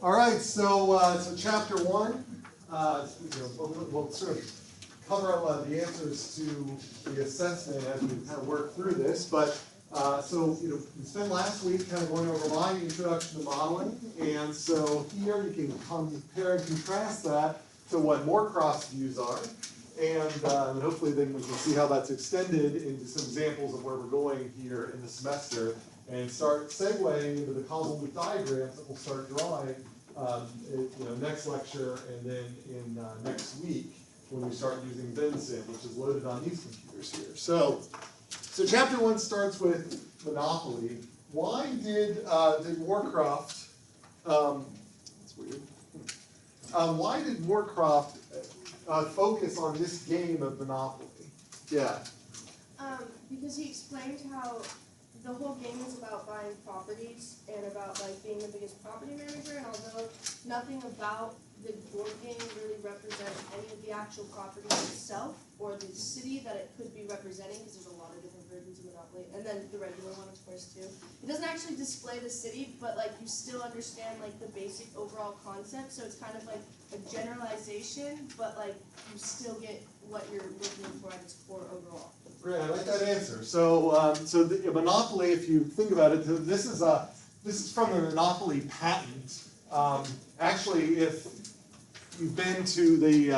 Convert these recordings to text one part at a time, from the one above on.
All right, so chapter 1, we'll sort of cover up the answers to the assessment as we kind of work through this. But we spent last week kind of going over my introduction to modeling, and so here you can compare and contrast that to what Morecroft's views are, and hopefully then we can see how that's extended into some examples of where we're going here in the semester, and start segueing into the causal loop diagrams that we'll start drawing next lecture and then in next week when we start using Vensim, which is loaded on these computers here. So chapter 1 starts with monopoly. Why did Morecroft? That's weird. Why did Morecroft focus on this game of monopoly? Yeah. Because he explained how the whole game is about buying properties and about being the biggest property manager, and although nothing about the board game really represents any of the actual property itself or the city that it could be representing, because there's a lot of different versions of Monopoly, and then the regular one of course too. It doesn't actually display the city, but you still understand the basic overall concept, so it's kind of like a generalization, but you still get what you're looking for at its core overall. Great, I like that answer. So the Monopoly, if you think about it, this is from the Monopoly patent. Actually, if you've been to the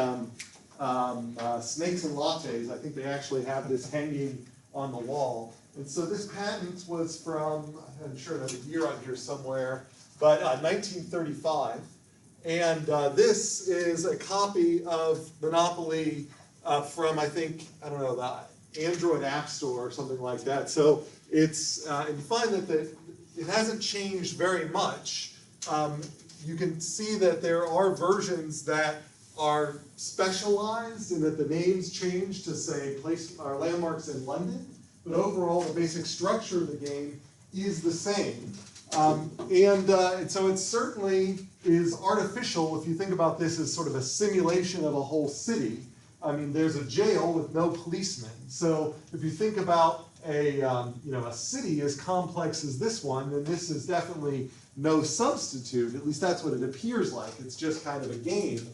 Snakes and Lattes, I think they actually have this hanging on the wall. And so this patent was from, I'm sure there's a year on here somewhere, but 1935. And this is a copy of Monopoly from, I don't know, the Android App Store or something like that. So it's, and you find that it hasn't changed very much. You can see that there are versions that are specialized and that the names change to say landmarks in London, but overall the basic structure of the game is the same. And so it certainly is artificial if you think about this as sort of a simulation of a whole city. I mean, there's a jail with no policemen. So if you think about a city as complex as this one, then this is definitely no substitute. At least that's what it appears like. It's just kind of a game.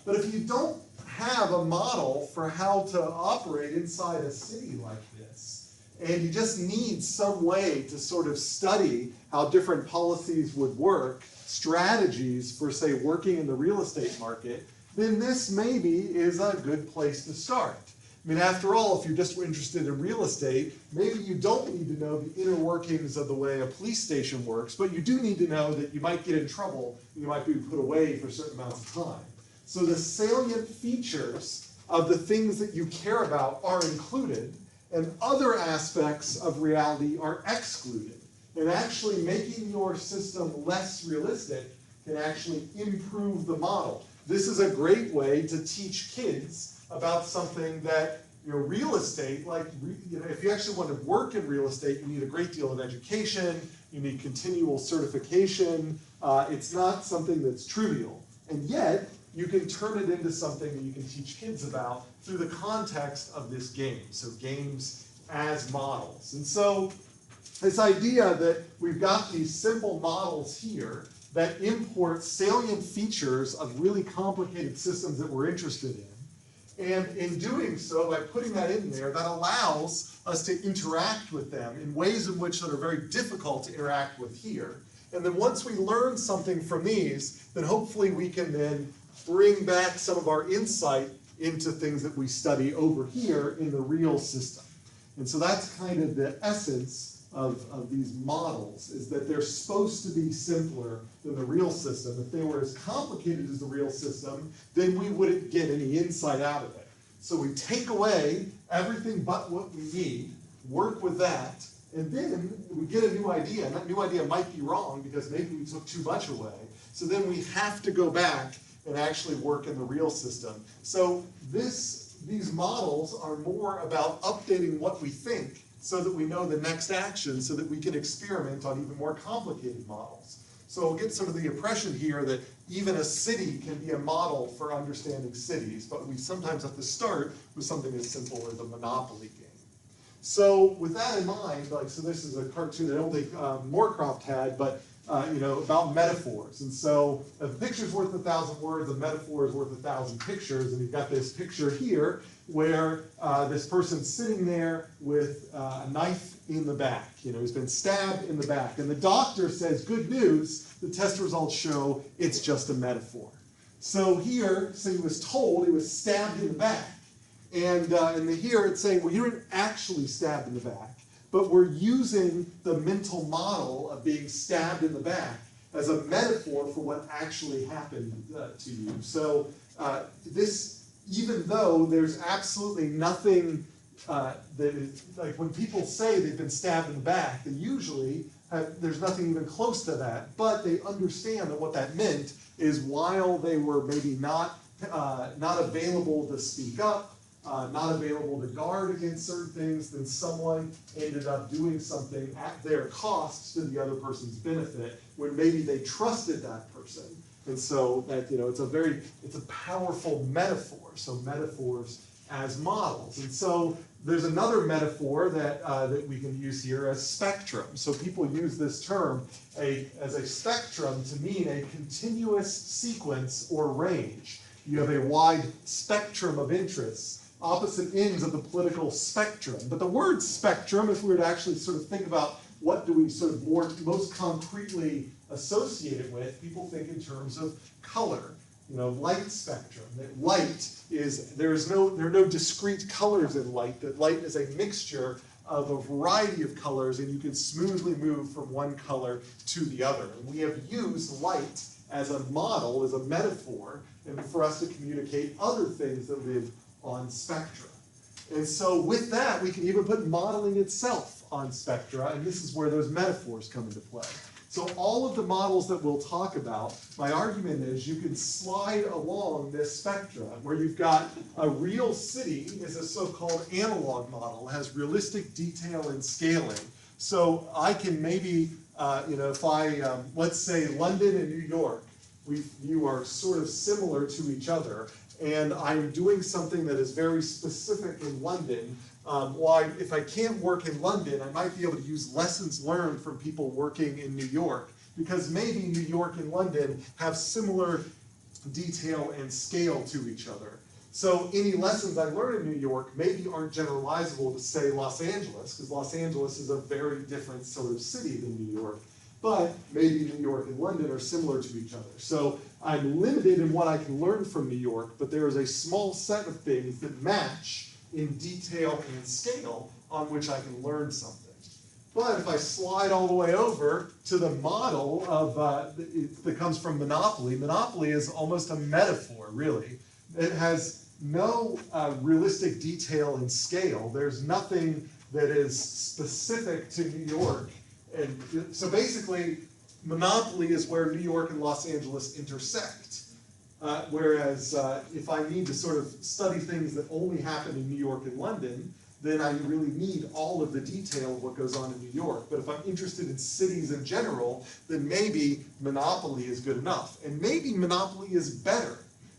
But if you don't have a model for how to operate inside a city like this, and you just need some way to sort of study how different policies would work, strategies for, say, working in the real estate market, then this maybe is a good place to start. I mean, after all, if you're just interested in real estate, maybe you don't need to know the inner workings of the way a police station works, but you do need to know that you might get in trouble and you might be put away for certain amounts of time. So the salient features of the things that you care about are included, and other aspects of reality are excluded. And actually making your system less realistic can actually improve the model. This is a great way to teach kids about something that, real estate, if you actually want to work in real estate, you need a great deal of education, you need continual certification. It's not something that's trivial. And yet, you can turn it into something that you can teach kids about through the context of this game. So games as models. And so this idea that we've got these simple models here that import salient features of really complicated systems that we're interested in. And in doing so, by putting that in there, that allows us to interact with them in ways in which that are very difficult to interact with here. And then once we learn something from these, then hopefully we can then bring back some of our insight into things that we study over here in the real system. And so that's kind of the essence of these models, is that they're supposed to be simpler than the real system. If they were as complicated as the real system, then we wouldn't get any insight out of it. So we take away everything but what we need, work with that, and then we get a new idea. And that new idea might be wrong because maybe we took too much away. So then we have to go back and actually work in the real system. So these models are more about updating what we think so that we know the next action, so that we can experiment on even more complicated models. So we'll get sort of the impression here that even a city can be a model for understanding cities, but we sometimes have to start with something as simple as a Monopoly game. So with that in mind, so this is a cartoon I don't think Morecroft had, but about metaphors. And so a picture's worth 1,000 words, a metaphor is worth 1,000 pictures, and you've got this picture here where this person's sitting there with a knife in the back. He's been stabbed in the back. And the doctor says, good news, the test results show it's just a metaphor. So here, so he was told he was stabbed in the back. And here it's saying, well, you weren't actually stabbed in the back, but we're using the mental model of being stabbed in the back as a metaphor for what actually happened to you. So even though there's absolutely nothing that is, like when people say they've been stabbed in the back, they usually there's nothing even close to that, but they understand that what that meant is while they were maybe not available to speak up, not available to guard against certain things, then someone ended up doing something at their cost to the other person's benefit when maybe they trusted that person. And so that, it's a powerful metaphor. So metaphors as models. And so there's another metaphor that we can use here as spectrum. So people use this term as a spectrum to mean a continuous sequence or range. You have a wide spectrum of interests, opposite ends of the political spectrum. But the word spectrum, if we were to actually sort of think about what do we sort of most concretely associate it with, people think in terms of color. Light spectrum. That light is, there are no discrete colors in light. That light is a mixture of a variety of colors, and you can smoothly move from one color to the other. And we have used light as a model, as a metaphor, and for us to communicate other things that live on spectra. And so with that, we can even put modeling itself on spectra, and this is where those metaphors come into play. So all of the models that we'll talk about, my argument is you can slide along this spectrum where you've got a real city is a so-called analog model. It has realistic detail and scaling. So I can maybe, if I, let's say London and New York, you are sort of similar to each other, and I'm doing something that is very specific in London. If I can't work in London, I might be able to use lessons learned from people working in New York, because maybe New York and London have similar detail and scale to each other. So any lessons I learn in New York maybe aren't generalizable to, say, Los Angeles, because Los Angeles is a very different sort of city than New York. But maybe New York and London are similar to each other. So I'm limited in what I can learn from New York, but there is a small set of things that match in detail and scale on which I can learn something. But if I slide all the way over to the model of that comes from Monopoly, Monopoly is almost a metaphor, really. It has no realistic detail and scale. There's nothing that is specific to New York. And so basically, Monopoly is where New York and Los Angeles intersect. Whereas if I need to sort of study things that only happen in New York and London, then I really need all of the detail of what goes on in New York. But if I'm interested in cities in general, then maybe Monopoly is good enough. And maybe Monopoly is better,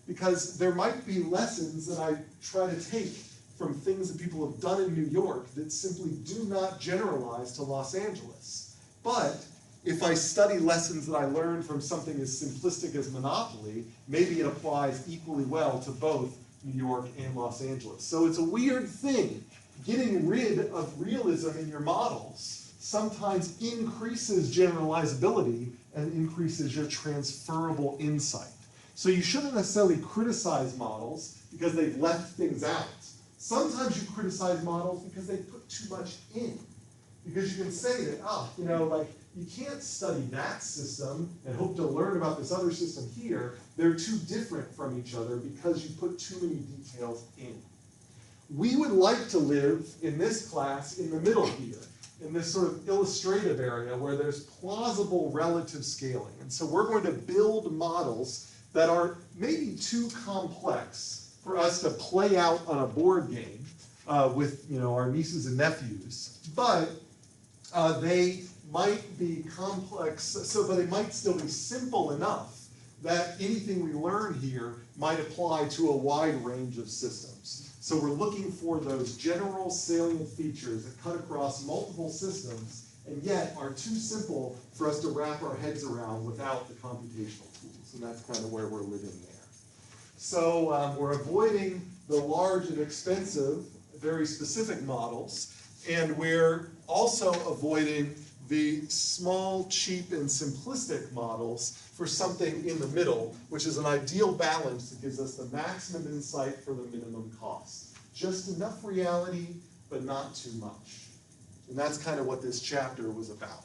because there might be lessons that I try to take from things that people have done in New York that simply do not generalize to Los Angeles. But if I study lessons that I learned from something as simplistic as Monopoly, maybe it applies equally well to both New York and Los Angeles. So it's a weird thing. Getting rid of realism in your models sometimes increases generalizability and increases your transferable insight. So you shouldn't necessarily criticize models because they've left things out. Sometimes you criticize models because they put too much in. Because you can say that, you can't study that system and hope to learn about this other system here. They're too different from each other because you put too many details in. We would like to live in this class in the middle here, in this sort of illustrative area where there's plausible relative scaling. And so we're going to build models that are maybe too complex for us to play out on a board game with our nieces and nephews, but they might be complex, but they might still be simple enough that anything we learn here might apply to a wide range of systems. So we're looking for those general salient features that cut across multiple systems and yet are too simple for us to wrap our heads around without the computational tools, and that's kind of where we're living there. So we're avoiding the large and expensive, very specific models, and we're also avoiding the small, cheap, and simplistic models for something in the middle, which is an ideal balance that gives us the maximum insight for the minimum cost. Just enough reality, but not too much. And that's kind of what this chapter was about.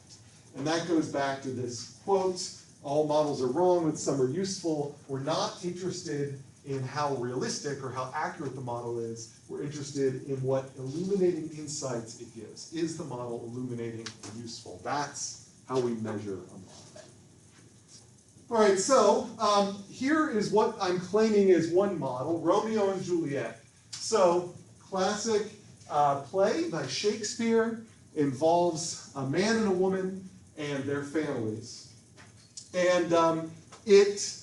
And that goes back to this quote, all models are wrong, but some are useful. We're not interested in how realistic or how accurate the model is. We're interested in what illuminating insights it gives. Is the model illuminating and useful? That's how we measure a model. All right, so here is what I'm claiming is one model, Romeo and Juliet. So classic play by Shakespeare involves a man and a woman and their families. And it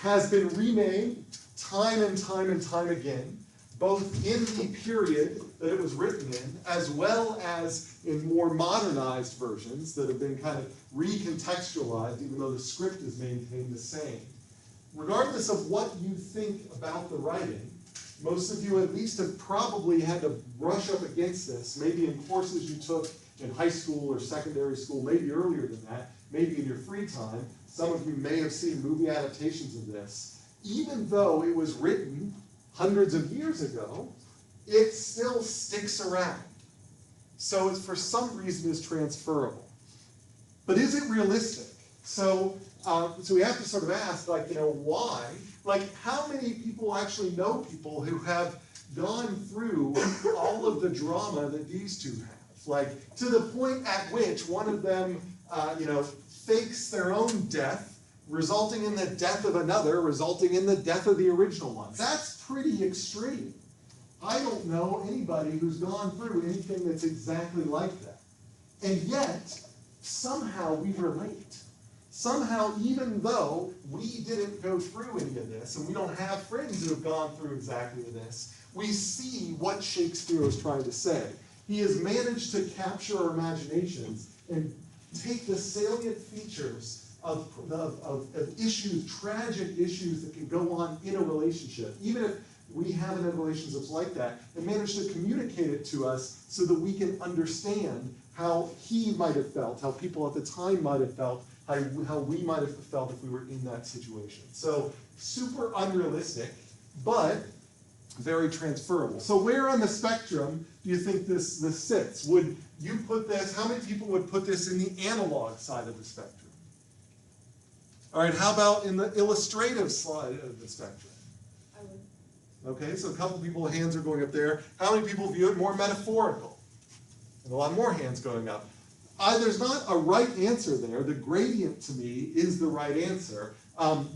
has been remade time and time and time again, both in the period that it was written in, as well as in more modernized versions that have been kind of recontextualized, even though the script is maintained the same. Regardless of what you think about the writing, most of you at least have probably had to brush up against this, maybe in courses you took in high school or secondary school, maybe earlier than that, maybe in your free time. Some of you may have seen movie adaptations of this. Even though it was written hundreds of years ago, it still sticks around. So it's for some reason is transferable. But is it realistic? So we have to sort of ask, like, why? Like, how many people actually know people who have gone through all of the drama that these two have? Like, to the point at which one of them, fakes their own death, resulting in the death of another, resulting in the death of the original one. That's pretty extreme. I don't know anybody who's gone through anything that's exactly like that. And yet, somehow we relate. Somehow, even though we didn't go through any of this, and we don't have friends who have gone through exactly this, we see what Shakespeare was trying to say. He has managed to capture our imaginations and take the salient features of issues, tragic issues that can go on in a relationship, even if we haven't had relationships like that, and manage to communicate it to us so that we can understand how he might have felt, how people at the time might have felt, how we might have felt if we were in that situation. So super unrealistic, but very transferable. So where on the spectrum do you think this sits? Would you put this, how many people would put this in the analog side of the spectrum? All right, how about in the illustrative side of the spectrum? I would. Okay, so a couple people, hands are going up there. How many people view it more metaphorical? And a lot more hands going up. There's not a right answer there. The gradient to me is the right answer.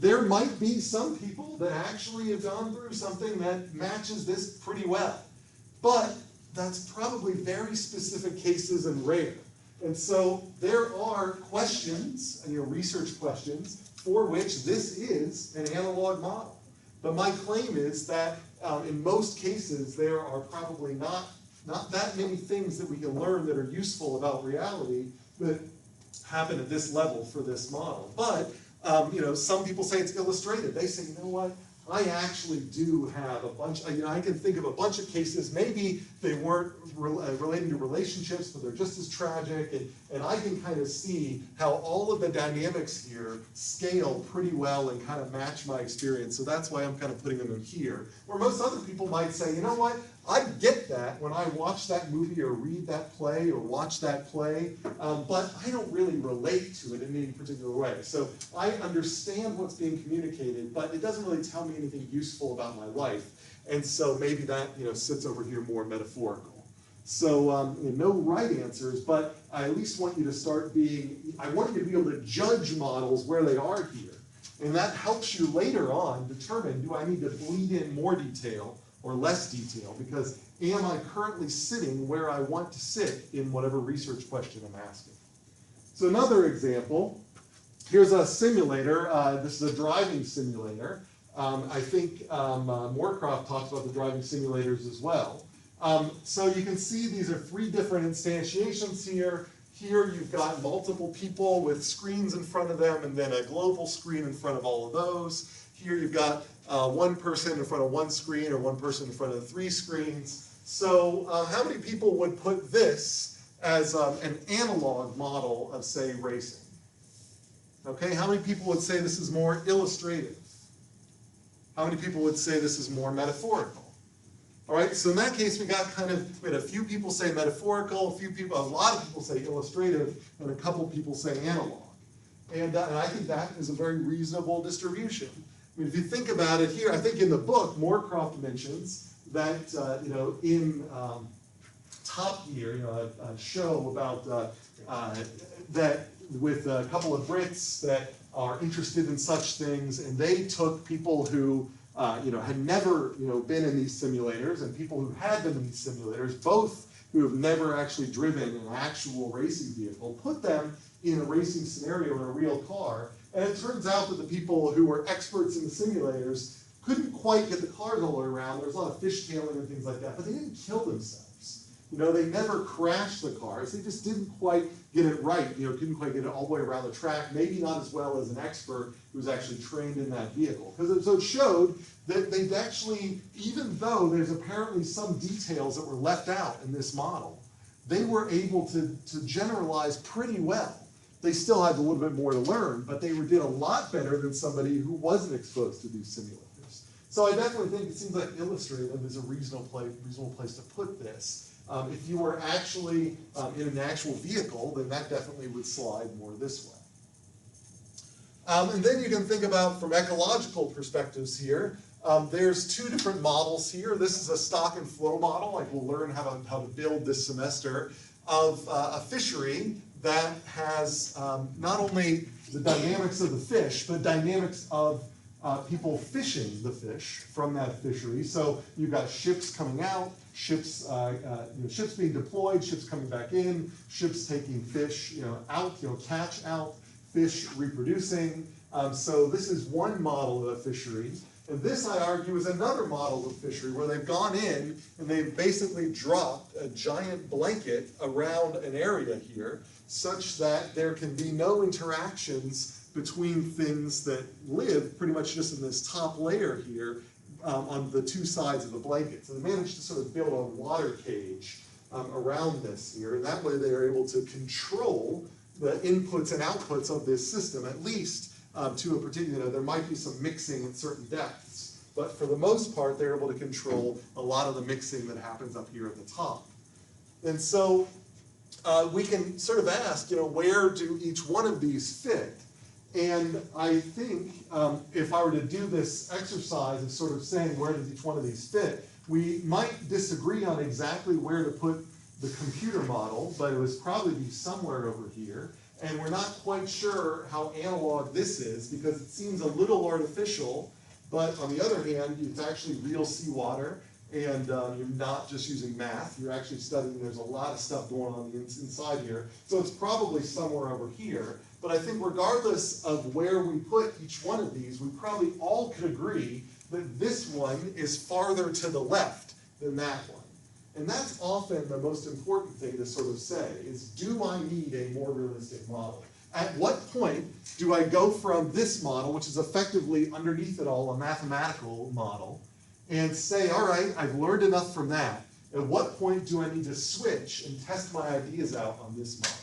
There might be some people that actually have gone through something that matches this pretty well. But that's probably very specific cases and rare. And so there are questions, research questions, for which this is an analog model. But my claim is that in most cases there are probably not that many things that we can learn that are useful about reality that happen at this level for this model. But some people say it's illustrated. They say, you know what? I actually do have a bunch, I can think of a bunch of cases, maybe they weren't relating to relationships, but they're just as tragic, and I can kind of see how all of the dynamics here scale pretty well and kind of match my experience, so that's why I'm kind of putting them in here. Where most other people might say, you know what, I get that when I watch that movie or read that play or watch that play, but I don't really relate to it in any particular way. So I understand what's being communicated, but it doesn't really tell me anything useful about my life. And so maybe that sits over here more metaphorical. So no right answers, but I at least want you to start I want you to be able to judge models where they are here. And that helps you later on determine, do I need to bleed in more detail or less detail? Because am I currently sitting where I want to sit in whatever research question I'm asking? So another example, here's a simulator. This is a driving simulator. I think Morecroft talks about the driving simulators as well. So you can see these are 3 different instantiations here. Here you've got multiple people with screens in front of them and then a global screen in front of all of those. Here you've got one person in front of one screen or one person in front of 3 screens. So how many people would put this as an analog model of, say, racing? Okay, how many people would say this is more illustrative? How many people would say this is more metaphorical? All right, so in that case, we had a few people say metaphorical, a lot of people say illustrative, and a couple people say analog. And I think that is a very reasonable distribution. I mean, if you think about it here, I think in the book, Morecroft mentions that, in Top Gear, a show about that with a couple of Brits that are interested in such things, and they took people who had never, been in these simulators, and people who had been in these simulators, both who have never actually driven an actual racing vehicle, put them in a racing scenario in a real car, and it turns out that the people who were experts in the simulators couldn't quite get the cars all the way around. There was a lot of fishtailing and things like that, but they didn't kill themselves. They never crashed the cars. They just didn't quite get it right. Couldn't quite get it all the way around the track. Maybe not as well as an expert who's actually trained in that vehicle. So it showed that they'd actually, even though there's apparently some details that were left out in this model, they were able to generalize pretty well. They still had a little bit more to learn, but they did a lot better than somebody who wasn't exposed to these simulators. So I definitely think it seems like illustrative is a reasonable place to put this. If you were actually in an actual vehicle, then that definitely would slide more this way. And then you can think about from ecological perspectives here. There's 2 different models here. This is a stock and flow model, like we'll learn how to build this semester, of a fishery that has not only the dynamics of the fish, but dynamics of people fishing the fish from that fishery. So you've got ships coming out, ships being deployed, ships coming back in, ships taking fish out, catch out, fish reproducing. So this is one model of a fishery. And this, I argue, is another model of fishery where they've gone in and they've basically dropped a giant blanket around an area here such that there can be no interactions between things that live pretty much just in this top layer here on the 2 sides of the blanket. So they managed to sort of build a water cage around this here, and that way they are able to control the inputs and outputs of this system, at least to a particular, there might be some mixing at certain depths, but for the most part, they're able to control a lot of the mixing that happens up here at the top. And so we can sort of ask, where do each one of these fit? And I think if I were to do this exercise of sort of saying where does each one of these fit, we might disagree on exactly where to put the computer model, but it would probably be somewhere over here. And we're not quite sure how analog this is because it seems a little artificial, but on the other hand, it's actually real seawater, and you're not just using math, you're actually studying, there's a lot of stuff going on inside here. So it's probably somewhere over here. But I think regardless of where we put each one of these, we probably all could agree that this one is farther to the left than that one. And that's often the most important thing to sort of say, is do I need a more realistic model? At what point do I go from this model, which is effectively underneath it all a mathematical model, and say, all right, I've learned enough from that. At what point do I need to switch and test my ideas out on this model?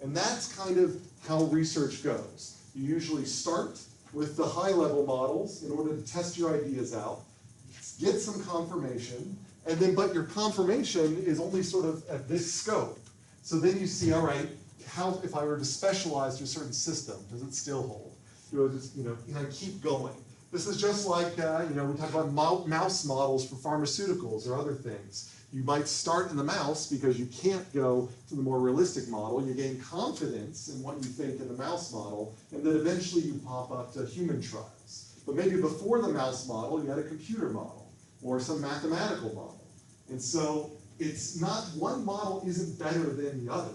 And that's kind of how research goes. You usually start with the high-level models in order to test your ideas out, get some confirmation, and then, but your confirmation is only sort of at this scope. So then you see, all right, how, if I were to specialize to a certain system, does it still hold? Do I just, can I keep going? This is just like, we talk about mouse models for pharmaceuticals or other things. You might start in the mouse because you can't go to the more realistic model. You gain confidence in what you think in the mouse model, and then eventually you pop up to human trials. But maybe before the mouse model, you had a computer model or some mathematical model. And so it's not, one model isn't better than the other.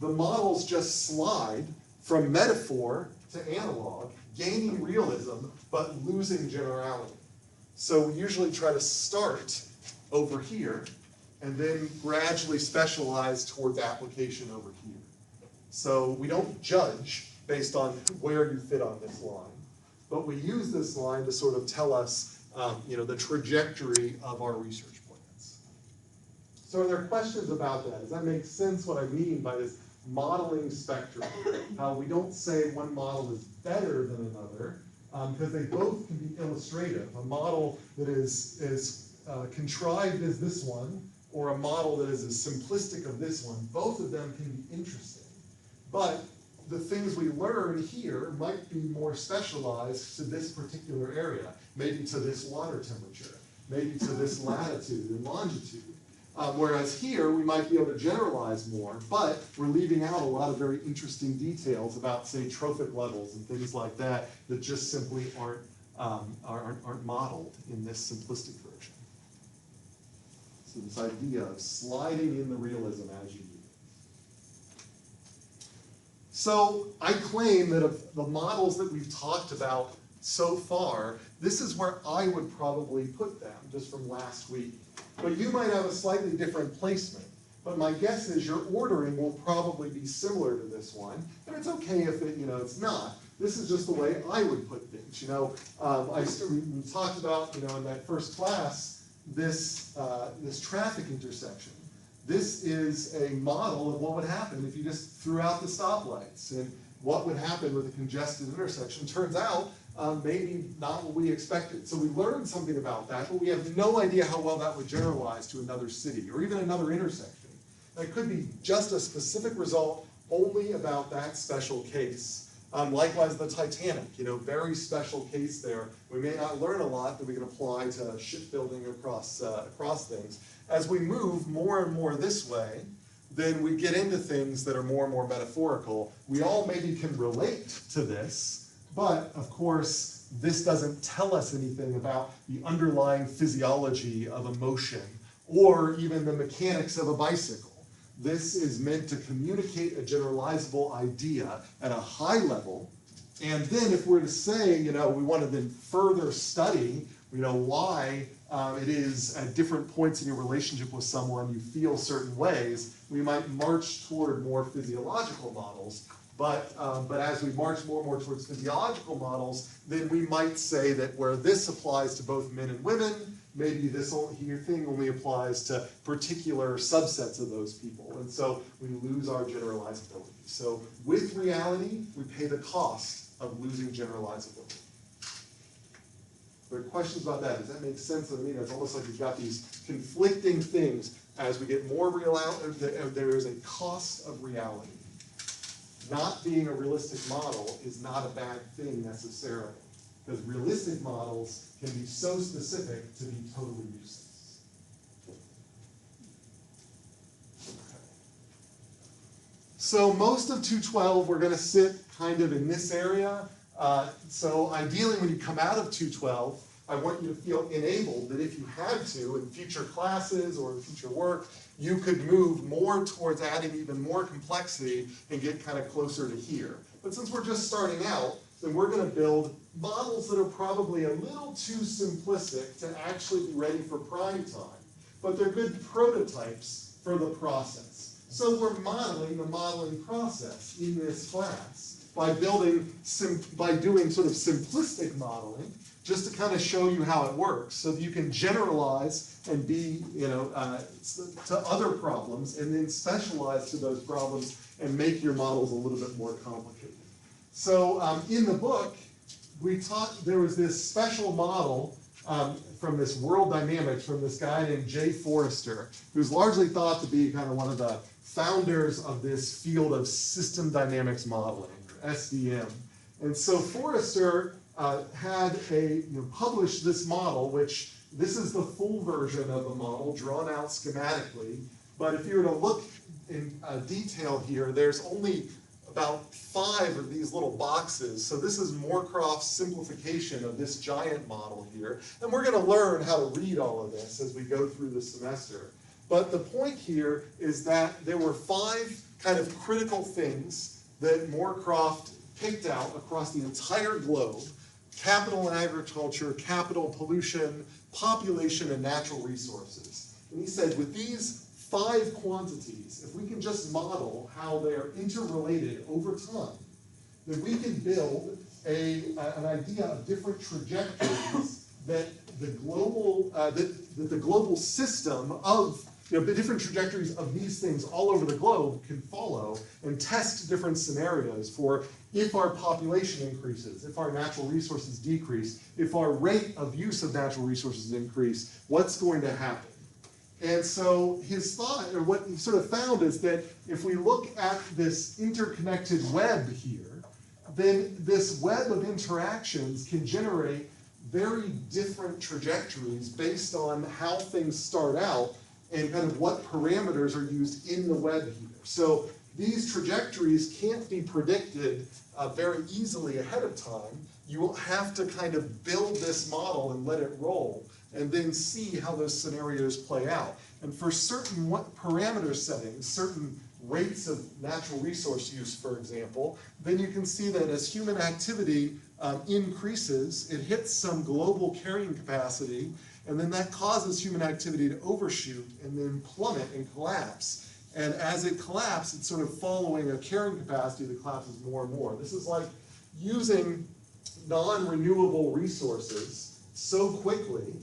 The models just slide from metaphor to analog, gaining realism, but losing generality. So we usually try to start over here and then gradually specialize towards application over here. So we don't judge based on where you fit on this line, but we use this line to sort of tell us the trajectory of our research plans. So are there questions about that? Does that make sense what I mean by this modeling spectrum? How we don't say one model is better than another, because they both can be illustrative. A model that is contrived as this one, or a model that is as simplistic of this one, both of them can be interesting. But the things we learn here might be more specialized to this particular area, maybe to this water temperature, maybe to this latitude and longitude. Whereas here, we might be able to generalize more, but we're leaving out a lot of very interesting details about, say, trophic levels and things like that that just simply aren't modeled in this simplistic version. So this idea of sliding in the realism as you need it. So I claim that of the models that we've talked about so far, this is where I would probably put them, just from last week. But you might have a slightly different placement. But my guess is your ordering will probably be similar to this one. And it's okay if it's not. This is just the way I would put things. We talked about, in that first class, this traffic intersection. This is a model of what would happen if you just threw out the stoplights and what would happen with a congested intersection. Turns out, maybe not what we expected. So we learned something about that, but we have no idea how well that would generalize to another city or even another intersection. That could be just a specific result only about that special case. Likewise, the Titanic, very special case there. We may not learn a lot that we can apply to shipbuilding across things. As we move more and more this way, then we get into things that are more and more metaphorical. We all maybe can relate to this, but of course, this doesn't tell us anything about the underlying physiology of emotion or even the mechanics of a bicycle. This is meant to communicate a generalizable idea at a high level, and then if we're to say, we want to then further study, why it is at different points in your relationship with someone you feel certain ways, we might march toward more physiological models. But as we march more and more towards physiological models, then we might say that where this applies to both men and women, maybe this thing only applies to particular subsets of those people. And so we lose our generalizability. So with reality, we pay the cost of losing generalizability. There are questions about that. Does that make sense? It's almost like you've got these conflicting things. As we get more real out, there is a cost of reality. Not being a realistic model is not a bad thing necessarily, because realistic models can be so specific to be totally useless. Okay. So most of 212, we're going to sit kind of in this area. So ideally, when you come out of 212, I want you to feel enabled that if you had to in future classes or in future work, you could move more towards adding even more complexity and get kind of closer to here. But since we're just starting out, then we're going to build models that are probably a little too simplistic to actually be ready for prime time. But they're good prototypes for the process. So we're modeling the modeling process in this class by doing sort of simplistic modeling, just to kind of show you how it works, so that you can generalize and be, to other problems, and then specialize to those problems and make your models a little bit more complicated. So in the book, there was this special model from this World Dynamics from this guy named Jay Forrester, who's largely thought to be kind of one of the founders of this field of system dynamics modeling, or SDM. And so Forrester had published this model, which this is the full version of the model drawn out schematically. But if you were to look in detail here, there's only about 5 of these little boxes. So this is Morecroft's simplification of this giant model here. And we're going to learn how to read all of this as we go through the semester. But the point here is that there were 5 kind of critical things that Morecroft picked out across the entire globe: capital and agriculture, capital, pollution, population, and natural resources. And he said, with these 5 quantities, if we can just model how they're interrelated over time, then we can build an idea of different trajectories that the global system of, the different trajectories of these things all over the globe can follow and test different scenarios for if our population increases, if our natural resources decrease, if our rate of use of natural resources increase, what's going to happen? And so his thought, or what he sort of found, is that if we look at this interconnected web here, then this web of interactions can generate very different trajectories based on how things start out and kind of what parameters are used in the web here. So these trajectories can't be predicted very easily ahead of time. You will have to kind of build this model and let it roll, and then see how those scenarios play out. And for certain parameter settings, certain rates of natural resource use, for example, then you can see that as human activity increases, it hits some global carrying capacity, and then that causes human activity to overshoot and then plummet and collapse. And as it collapses, it's sort of following a carrying capacity that collapses more and more. This is like using non-renewable resources so quickly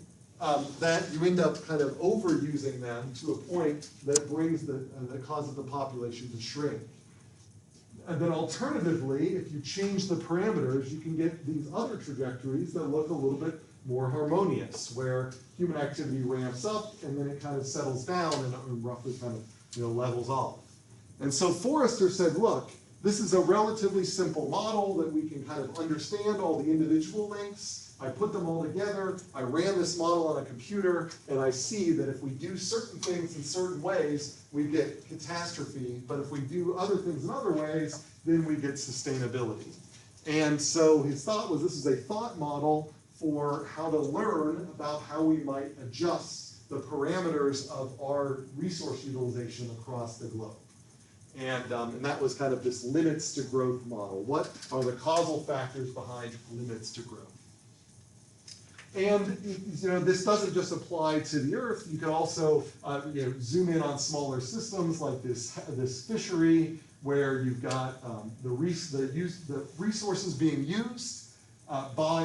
that you end up kind of overusing them to a point that brings that causes the population to shrink. And then alternatively, if you change the parameters, you can get these other trajectories that look a little bit more harmonious, where human activity ramps up and then it kind of settles down and roughly kind of levels off. And so Forrester said, look, this is a relatively simple model that we can kind of understand all the individual links. I put them all together, I ran this model on a computer, and I see that if we do certain things in certain ways, we get catastrophe, but if we do other things in other ways, then we get sustainability. And so his thought was this is a thought model for how to learn about how we might adjust the parameters of our resource utilization across the globe. And that was kind of this limits to growth model. What are the causal factors behind limits to growth? And this doesn't just apply to the Earth. You can also zoom in on smaller systems like this fishery, where you've got the resources being used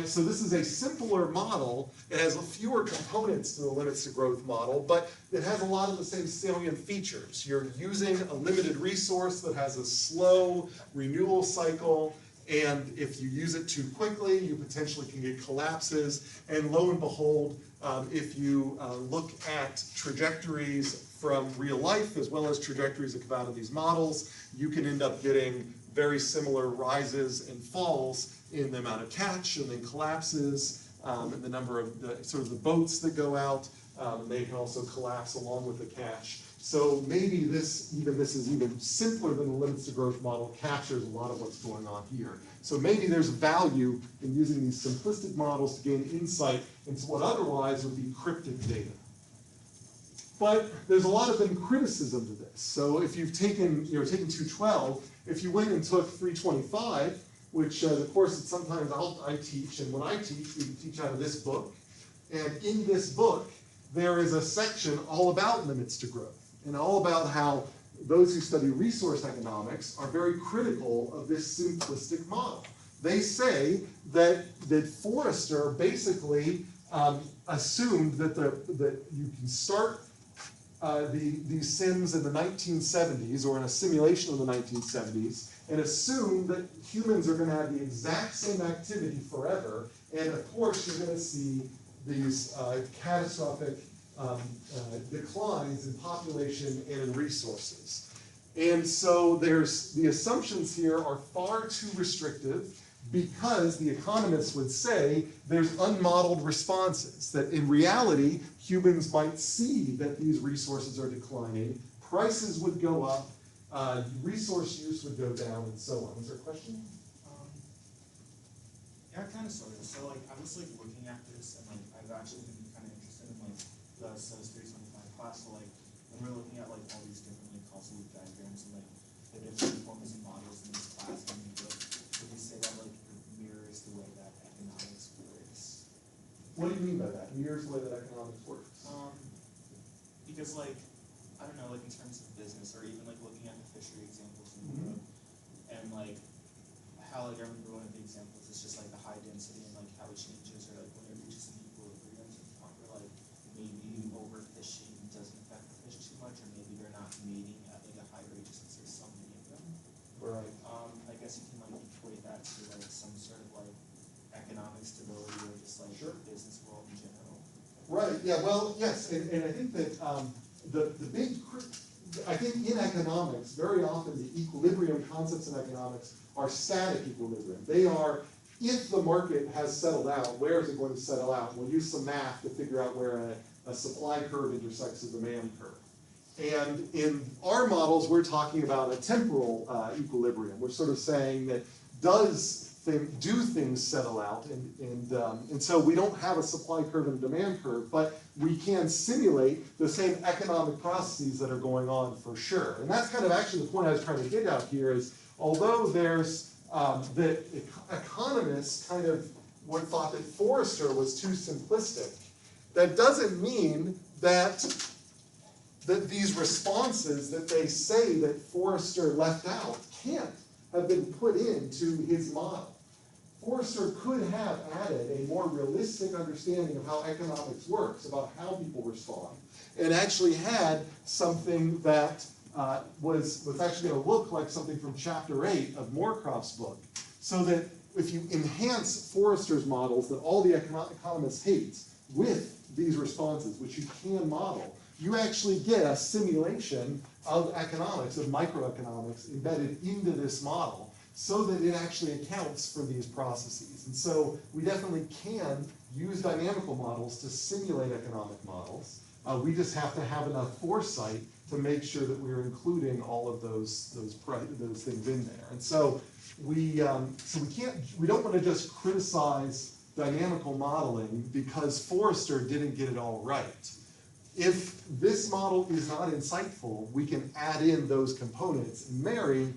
so this is a simpler model. It has fewer components to the limits to growth model, but it has a lot of the same salient features. You're using a limited resource that has a slow renewal cycle, and if you use it too quickly, you potentially can get collapses. And lo and behold, if you look at trajectories from real life as well as trajectories that come out of these models, you can end up getting very similar rises and falls in the amount of catch and then collapses, and the number of the boats that go out. They can also collapse along with the catch. So maybe this is even simpler than the limits to growth model, captures a lot of what's going on here. So maybe there's value in using these simplistic models to gain insight into what otherwise would be cryptic data. But there's a lot of criticism to this. So if you've taken 212, if you went and took 325, which the course that sometimes I teach, and when I teach, we teach out of this book. And in this book, there is a section all about limits to growth, and all about how those who study resource economics are very critical of this simplistic model. They say that Forrester basically assumed that you can start these sims in the 1970s, or in a simulation of the 1970s, and assume that humans are going to have the exact same activity forever, and of course you're going to see these catastrophic declines in population and in resources. And so the assumptions here are far too restrictive, because the economists would say there's unmodeled responses, that in reality humans might see that these resources are declining, prices would go up, resource use would go down, and so on. Was there a question? Yeah, kind of sort of. So I was looking at this, and I've actually been kind of interested in the SOS 325 class. So when we're looking at all these different causal loop diagrams and the different forms of models in this class, and would you say that it mirrors the way that economics works? What do you mean by that? Mirrors the way that economics works? Because I don't know, like in terms of business, or even like looking at the fishery examples in Europe, and like how, like I remember one of the examples is just like the high density and like how it changes, or like when it reaches an equilibrium to the point where like maybe overfishing doesn't affect the fish too much, or maybe they're not mating at like a high rate just because there's so many of them. Right. I guess you can like equate that to like some sort of like economic stability, or just like Sure. the business world in general. Right, yeah, well, yes, and I think that I think in economics, very often the equilibrium concepts in economics are static equilibrium. They are, if the market has settled out, where is it going to settle out? We'll use some math to figure out where a supply curve intersects a demand curve. And in our models, we're talking about a temporal equilibrium. We're sort of saying that do things settle out, and so we don't have a supply curve and a demand curve, but we can simulate the same economic processes that are going on for sure. And that's kind of actually the point I was trying to get out here is, although there's the economists kind of thought that Forrester was too simplistic, that doesn't mean that these responses that they say that Forrester left out can't have been put into his model. Forrester could have added a more realistic understanding of how economics works, about how people respond, and actually had something that was actually going to look like something from chapter 8 of Morecroft's book, so that if you enhance Forrester's models that all the economists hate with these responses, which you can model, you actually get a simulation of economics, of microeconomics, embedded into this model, so that it actually accounts for these processes. And so we definitely can use dynamical models to simulate economic models. We just have to have enough foresight to make sure that we're including all of those things in there. And so we don't want to just criticize dynamical modeling because Forrester didn't get it all right. If this model is not insightful, we can add in those components and marry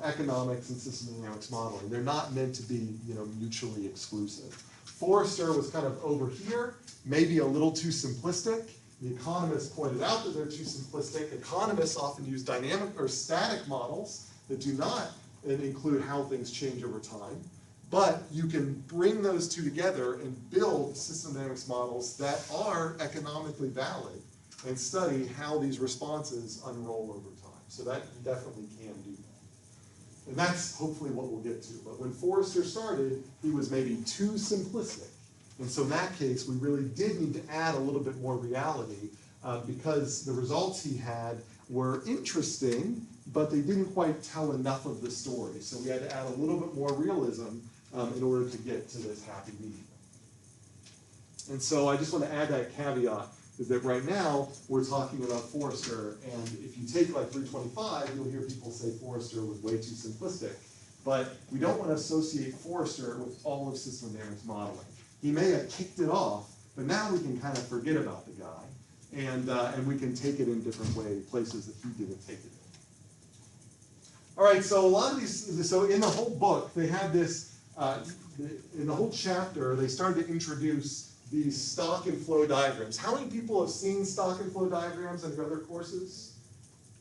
economics and system dynamics modeling. They're not meant to be, mutually exclusive. Forrester was kind of over here, maybe a little too simplistic. The economists pointed out that they're too simplistic. Economists often use dynamic or static models that do not include how things change over time. But you can bring those two together and build system dynamics models that are economically valid and study how these responses unroll over time. So that you definitely can do that. And that's hopefully what we'll get to. But when Forrester started, he was maybe too simplistic. And so in that case, we really did need to add a little bit more reality because the results he had were interesting, but they didn't quite tell enough of the story. So we had to add a little bit more realism in order to get to this happy medium. And so I just want to add that caveat, is that right now we're talking about Forrester, and if you take like 325, you'll hear people say Forrester was way too simplistic. But we don't want to associate Forrester with all of system dynamics modeling. He may have kicked it off, but now we can kind of forget about the guy, and we can take it in different places that he didn't take it in. All right, so a lot of these, so in the whole book, they had this, in the whole chapter, they started to introduce these stock and flow diagrams. How many people have seen stock and flow diagrams in your other courses?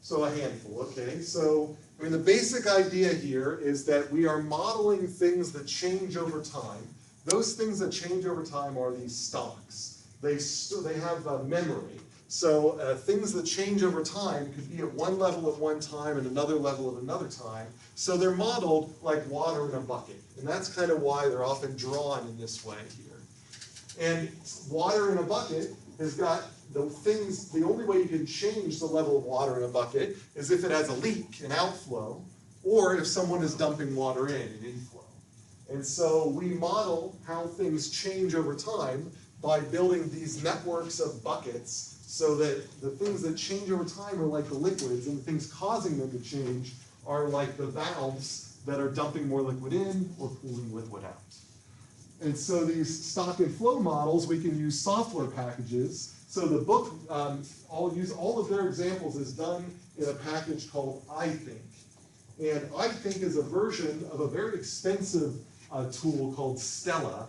So a handful, okay. So, the basic idea here is that we are modeling things that change over time. Those things that change over time are these stocks. They have memory. So things that change over time could be at one level at one time and another level at another time. So they're modeled like water in a bucket. And that's kind of why they're often drawn in this way here. And water in a bucket has got the only way you can change the level of water in a bucket is if it has a leak, an outflow, or if someone is dumping water in, an inflow. And so we model how things change over time by building these networks of buckets so that the things that change over time are like the liquids, and the things causing them to change are like the valves that are dumping more liquid in or pulling liquid out. And so these stock and flow models, we can use software packages. So the book, I'll use all of their examples is done in a package called iThink. And iThink is a version of a very expensive tool called Stella.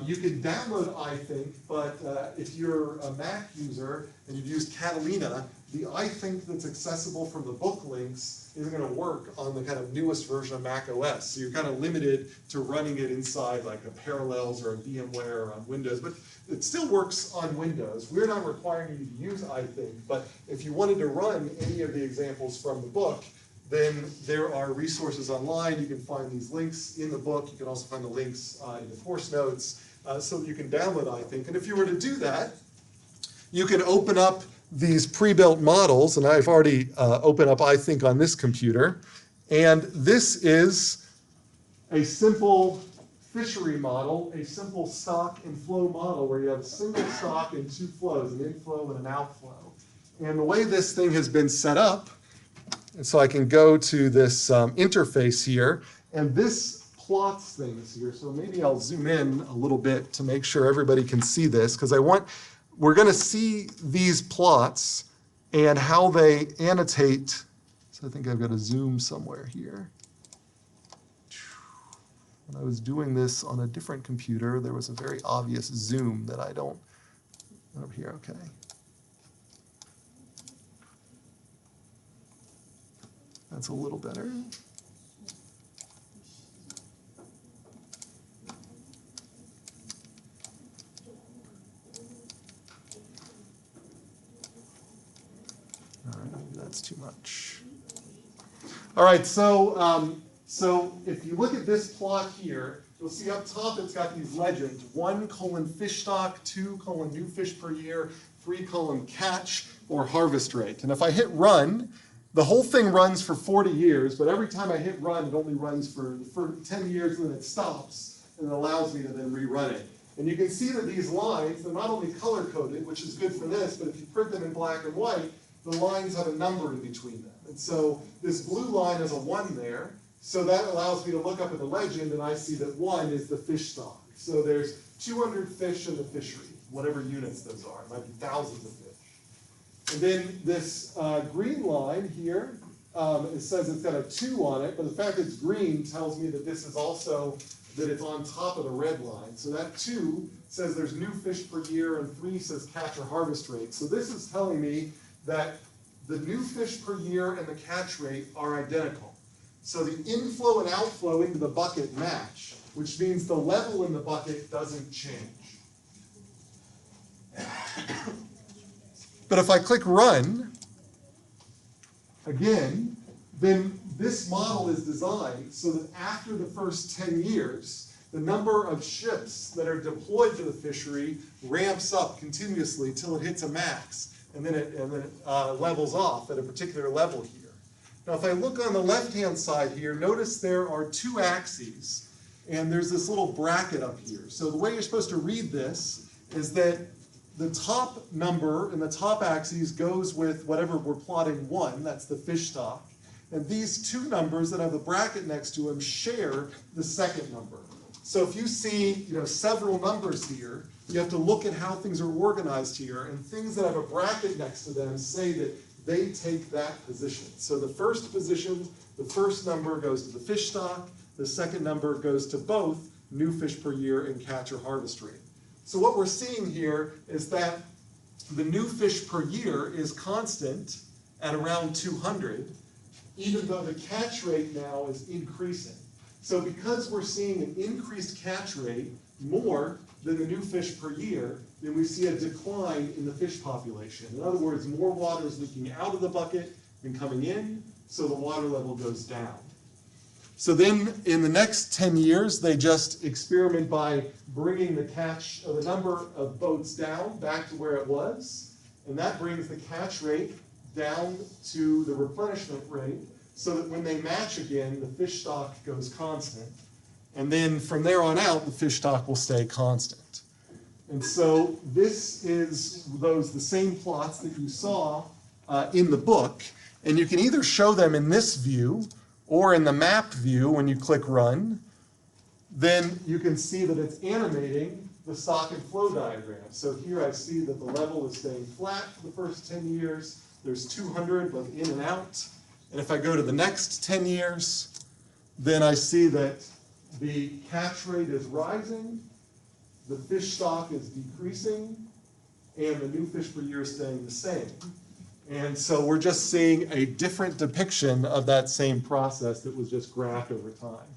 You can download iThink, but if you're a Mac user and you've used Catalina, the iThink that's accessible from the book links isn't going to work on the kind of newest version of Mac OS. So you're kind of limited to running it inside like a Parallels or a VMware or on Windows, but it still works on Windows. We're not requiring you to use iThink, but if you wanted to run any of the examples from the book, then there are resources online. You can find these links in the book. You can also find the links in the course notes so that you can download iThink. And if you were to do that, you can open up these pre-built models, and I've already opened up iThink on this computer. And this is a simple fishery model, a simple stock and flow model where you have a single stock and two flows, an inflow and an outflow. And the way this thing has been set up, and so I can go to this interface here, and this plots things here. So maybe I'll zoom in a little bit to make sure everybody can see this, because we're going to see these plots and how they annotate. So I think I've got to zoom somewhere here. When I was doing this on a different computer, there was a very obvious zoom that I don't. Over here, okay. That's a little better. All right, maybe that's too much. All right, so if you look at this plot here, you'll see up top it's got these legends: 1: fish stock, 2: new fish per year, 3: catch or harvest rate. And if I hit run, the whole thing runs for 40 years, but every time I hit run, it only runs for 10 years, and then it stops, and it allows me to then rerun it. And you can see that these lines, they're not only color-coded, which is good for this, but if you print them in black and white, the lines have a number in between them. And so this blue line has a 1 there, so that allows me to look up at the legend, and I see that 1 is the fish stock. So there's 200 fish in the fishery, whatever units those are. It might be thousands of fish. And then this green line here, it says it's got a 2 on it, but the fact that it's green tells me that this is also, that it's on top of the red line. So that 2 says there's new fish per year, and 3 says catch or harvest rate. So this is telling me that the new fish per year and the catch rate are identical. So the inflow and outflow into the bucket match, which means the level in the bucket doesn't change. But if I click run, again, then this model is designed so that after the first 10 years, the number of ships that are deployed to the fishery ramps up continuously till it hits a max, and then it levels off at a particular level here. Now if I look on the left-hand side here, notice there are 2 axes, and there's this little bracket up here. So the way you're supposed to read this is that the top number in the top axis goes with whatever we're plotting 1, that's the fish stock. And these 2 numbers that have the bracket next to them share the second number. So if you see several numbers here, you have to look at how things are organized here, and things that have a bracket next to them say that they take that position. So the first position, the first number goes to the fish stock, the second number goes to both new fish per year and catch or harvest rate. So what we're seeing here is that the new fish per year is constant at around 200, even though the catch rate now is increasing. So because we're seeing an increased catch rate more than the new fish per year, then we see a decline in the fish population. In other words, more water is leaking out of the bucket than coming in, so the water level goes down. So then in the next 10 years, they just experiment by bringing the number of boats down back to where it was, and that brings the catch rate down to the replenishment rate, so that when they match again, the fish stock goes constant. And then from there on out, the fish stock will stay constant. And so this is the same plots that you saw in the book, and you can either show them in this view or in the map view when you click run. Then you can see that it's animating the stock and flow diagram. So here I see that the level is staying flat for the first 10 years. There's 200 both in and out. And if I go to the next 10 years, then I see that the catch rate is rising, the fish stock is decreasing, and the new fish per year is staying the same. And so we're just seeing a different depiction of that same process that was just graphed over time.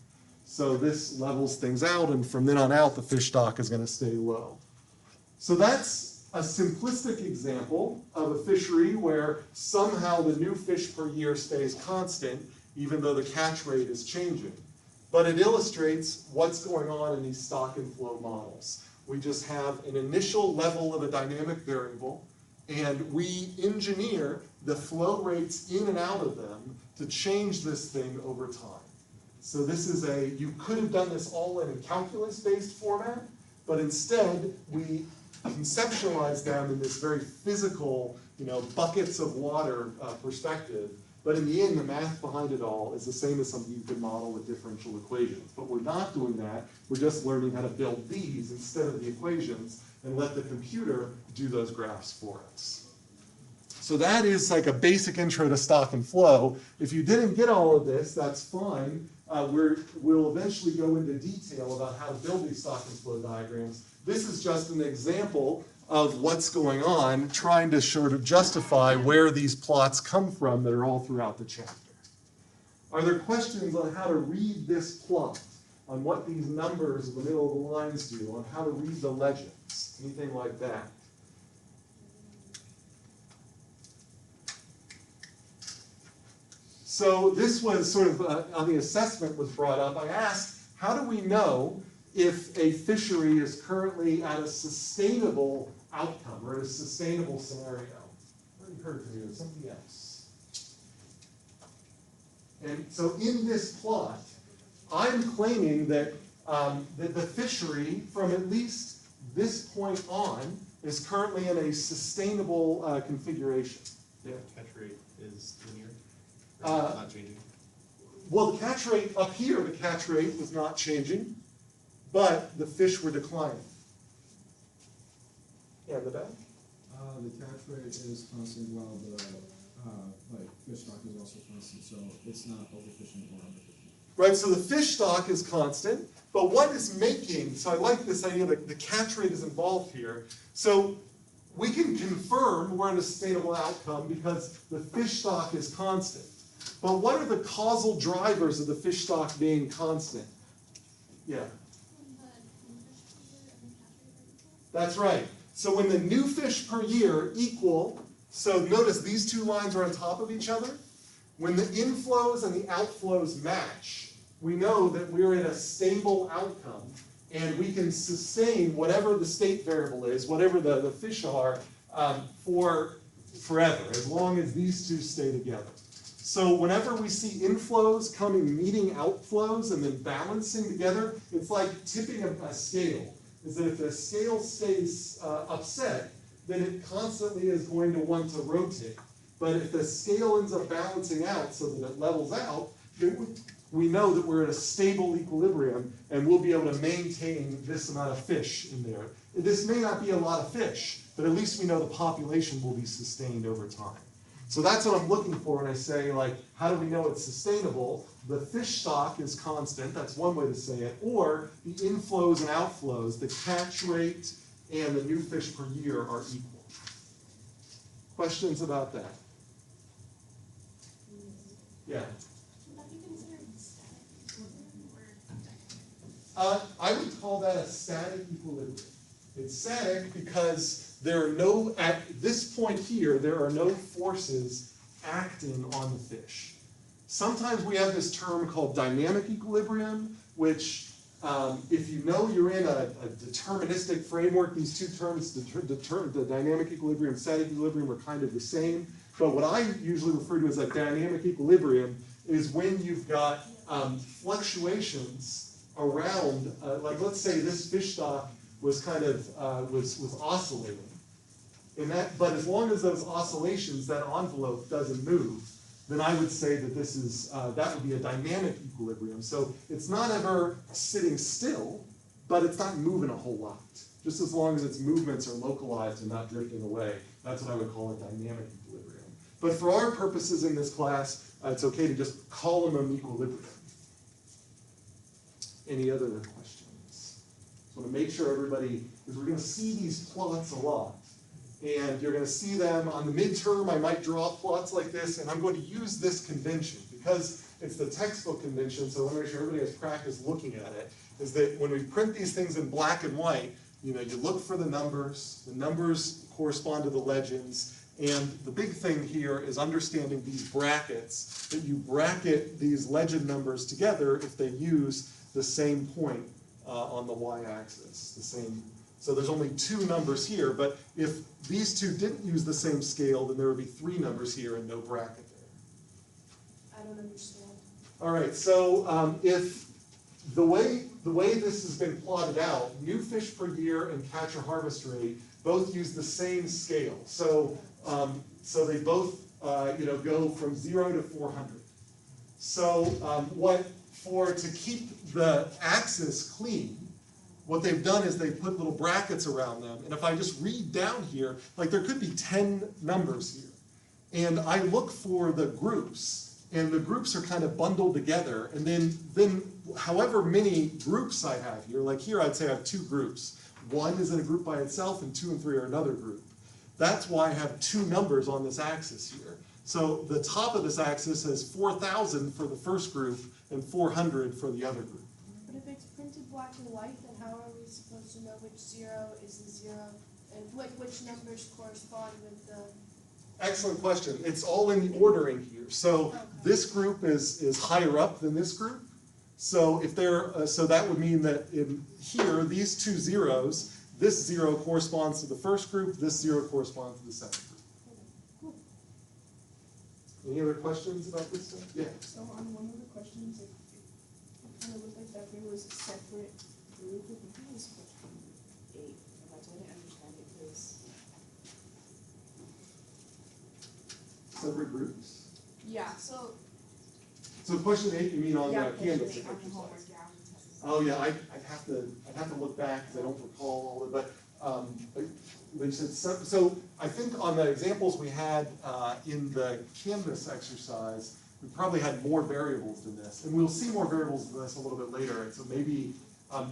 So this levels things out, and from then on out, the fish stock is going to stay low. So that's a simplistic example of a fishery where somehow the new fish per year stays constant, even though the catch rate is changing. But it illustrates what's going on in these stock and flow models. We just have an initial level of a dynamic variable, and we engineer the flow rates in and out of them to change this thing over time. So this is you could have done this all in a calculus-based format, but instead we conceptualize them in this very physical, buckets of water perspective. But in the end, the math behind it all is the same as something you could model with differential equations. But we're not doing that. We're just learning how to build these instead of the equations and let the computer do those graphs for us. So that is like a basic intro to stock and flow. If you didn't get all of this, that's fine. We'll eventually go into detail about how to build these stock and flow diagrams. This is just an example of what's going on, trying to sort of justify where these plots come from that are all throughout the chapter. Are there questions on how to read this plot, on what these numbers in the middle of the lines do, on how to read the legends, anything like that? So this was sort of, on the assessment was brought up, I asked, how do we know if a fishery is currently at a sustainable outcome or a sustainable scenario? I already heard from you, somebody else. And so in this plot, I'm claiming that, that the fishery from at least this point on is currently in a sustainable configuration. Yeah, catch rate is linear, not changing. Well, the catch rate up here, the catch rate was not changing, but the fish were declining. Yeah, in the back? The catch rate is constant while the fish stock is also constant, so it's not overfishing or underfishing. Right, so the fish stock is constant, but what is making, so I like this idea that the catch rate is involved here. So we can confirm we're in a sustainable outcome because the fish stock is constant. But what are the causal drivers of the fish stock being constant? Yeah. That's right. So when the new fish per year equal, so notice these two lines are on top of each other. When the inflows and the outflows match, we know that we're in a stable outcome, and we can sustain whatever the state variable is, whatever the fish are, for forever, as long as these two stay together. So whenever we see inflows meeting outflows and then balancing together, it's like tipping a scale. Is that if the scale stays upset, then it constantly is going to want to rotate. But if the scale ends up balancing out so that it levels out, then we know that we're at a stable equilibrium and we'll be able to maintain this amount of fish in there. This may not be a lot of fish, but at least we know the population will be sustained over time. So that's what I'm looking for when I say, like, how do we know it's sustainable? The fish stock is constant, that's one way to say it, or the inflows and outflows, the catch rate and the new fish per year are equal. Questions about that? Yeah? Would that be considered static equilibrium or I would call that a static equilibrium. It's static because there are no, at this point here, there are no forces acting on the fish. Sometimes we have this term called dynamic equilibrium, which if you know you're in a deterministic framework, these two terms, the dynamic equilibrium and static equilibrium, are kind of the same. But what I usually refer to as a dynamic equilibrium is when you've got fluctuations around, like let's say this fish stock was kind of was oscillating. But as long as those oscillations, that envelope doesn't move, then I would say that this is that would be a dynamic equilibrium. So it's not ever sitting still, but it's not moving a whole lot. Just as long as its movements are localized and not drifting away, that's what I would call a dynamic equilibrium. But for our purposes in this class, it's okay to just call them an equilibrium. Any other questions? Just want to make sure everybody, because we're going to see these plots a lot. And you're going to see them on the midterm. I might draw plots like this, and I'm going to use this convention because it's the textbook convention, so I want to make sure everybody has practice looking at it, is that when we print these things in black and white, you look for the numbers correspond to the legends, and the big thing here is understanding these brackets, that you bracket these legend numbers together if they use the same point on the y-axis, the same. So there's only 2 numbers here, but if these 2 didn't use the same scale, then there would be 3 numbers here and no bracket there. I don't understand. All right, so if the way this has been plotted out, new fish per year and catch or harvest rate both use the same scale. So so they both go from 0 to 400. So to keep the axis clean, what they've done is they've put little brackets around them. And if I just read down here, like there could be 10 numbers here. And I look for the groups, and the groups are kind of bundled together. And then however many groups I have here, like here I'd say I have 2 groups. 1 is in a group by itself, and 2 and 3 are another group. That's why I have 2 numbers on this axis here. So the top of this axis has 4,000 for the first group and 400 for the other group. But if it's printed black and white, then how are we supposed to know which 0 is the 0 and which numbers correspond with the... Excellent question. It's all in the ordering here. So this group is higher up than this group. So if so that would mean that in here, these 2 zeros, this 0 corresponds to the first group, this 0 corresponds to the second group. Any other questions about this stuff? Yeah. So on one of the questions, it kind of looked like that there was a separate group. I think it was question 8. If I didn't understand it, because... Separate groups? Yeah, so question 8, you mean on yeah, the Canvas question 8 on the homework, exercise? yeah. Oh yeah, I'd have to look back because I don't recall all of it. But they said so. I think on the examples we had in the Canvas exercise, we probably had more variables than this, and we'll see more variables than this a little bit later. And so maybe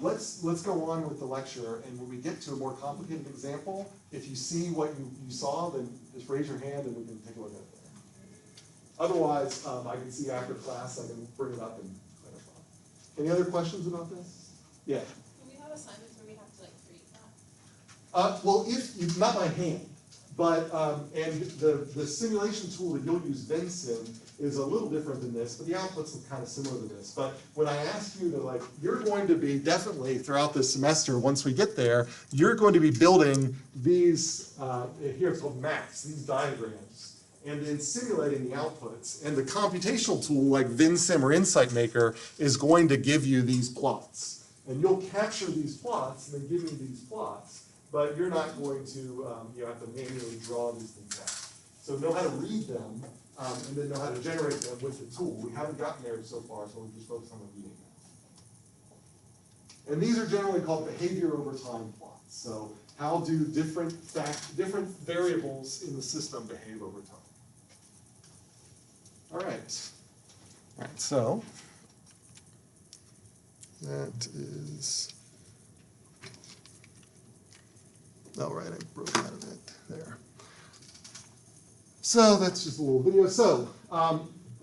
let's go on with the lecture, and when we get to a more complicated example, if you see what you saw, then just raise your hand and we can take a look at it there. Otherwise, I can see after class, I can bring it up and clarify. Any other questions about this? Yeah. Do we have assignments where we have to create that? Well, if not by hand, but and the simulation tool that you'll use, VenSim, is a little different than this, but the outputs look kind of similar to this. But when I ask you to you're going to be definitely throughout this semester, once we get there, you're going to be building these, here it's called maps, these diagrams, and then simulating the outputs. And the computational tool like VenSim or Insight Maker is going to give you these plots. And you'll capture these plots and then give me these plots, but you're not going to have to manually draw these things out. So know how to read them, and then know how to generate them with the tool. We haven't gotten there so far, so we're just focused on the reading now. And these are generally called behavior over time plots. So how do different variables in the system behave over time? All right. All right, so that is, all right, I broke out of it there. So that's just a little video. So